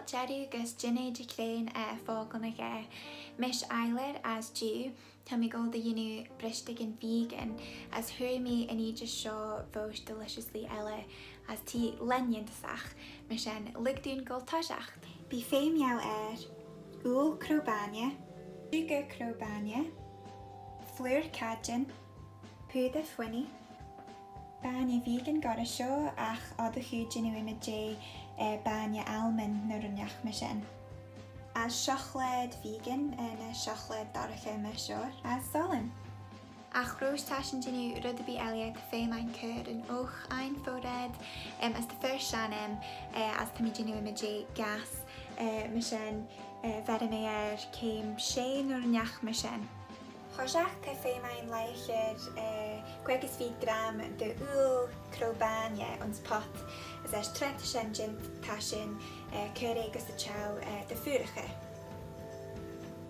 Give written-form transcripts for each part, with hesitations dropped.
Gaelg Jiu gus Jecrean Fockle na ghaa. Mis Gaelg Jiu Tá go the ynnu brishtagyn vegan as hurmi and just Shoh vosh deliciously ella as tea lhien sach mishen ligdun gol tajach. Be fame yau ul crooaghtyn, crooaghtyn, flurkadyn, puda Fuinney, banya vegan got a Shoh ach other huge neemayd banya almond nurnyach mishen. As chocolate vegan and a chocolate Dagh meshor as solemn. Ach roostashen jinu rudby elia fame ein curd and och ein fored as the first shanem as the jinu image gas mishen vedameer came shane or nyach mishen. Hojach te fame ein leicher kweges 4 gram de crooaghtyn ons pot as 30 gin tashin curregus de chow de furige.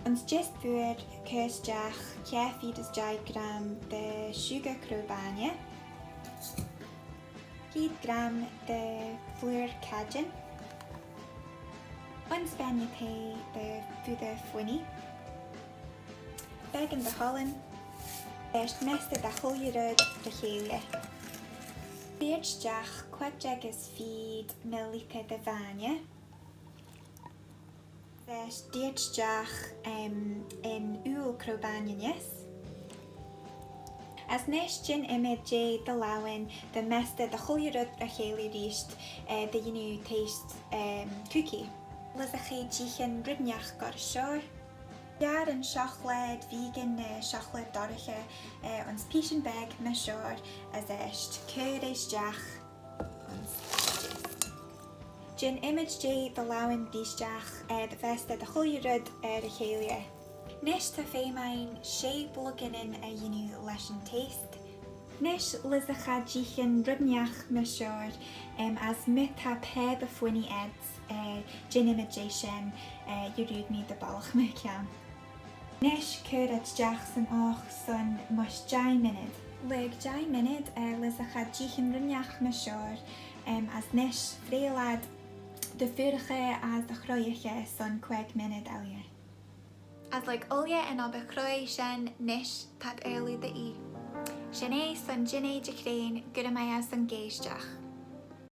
Ons just voor kursjach 4 gram de crooaghtyn, 4 gram de flurkadyn, ons ben je de Fuinney, beg in de hollen, eerst meste de huljerud de Gaelg. Brishtagyn kwetjag is 4 milliliter de vanje. Brishtagyn in crooaghtyn. As neesht neemayd de lhien de meste de huljerud de Gaelg riest de ynnu taste cookie. Gaelg Jiu got a Shoh. Jaar en chocolate vegan chocolate Dagh ons pischen bag meshor as echt crooaghtyn Gin image de lhien brishtagyn de veste de huljerud de Gaelg. Neesht te femein shape looking in a ynnu lesh taste. Nesh Jecrean meshor as mit ha pe Fuinney ayds gin image shin yurud me de balch me kiam. Nesh crooaghtyn och son mush 10 minute. Lig 10 minute Jecrean meshor as nesh vreelad de furige as de groeige son 5 minute earlier. As like olje en op groei shen nesh tag early de e. Shene son Jecrean gudamaya son geestjach.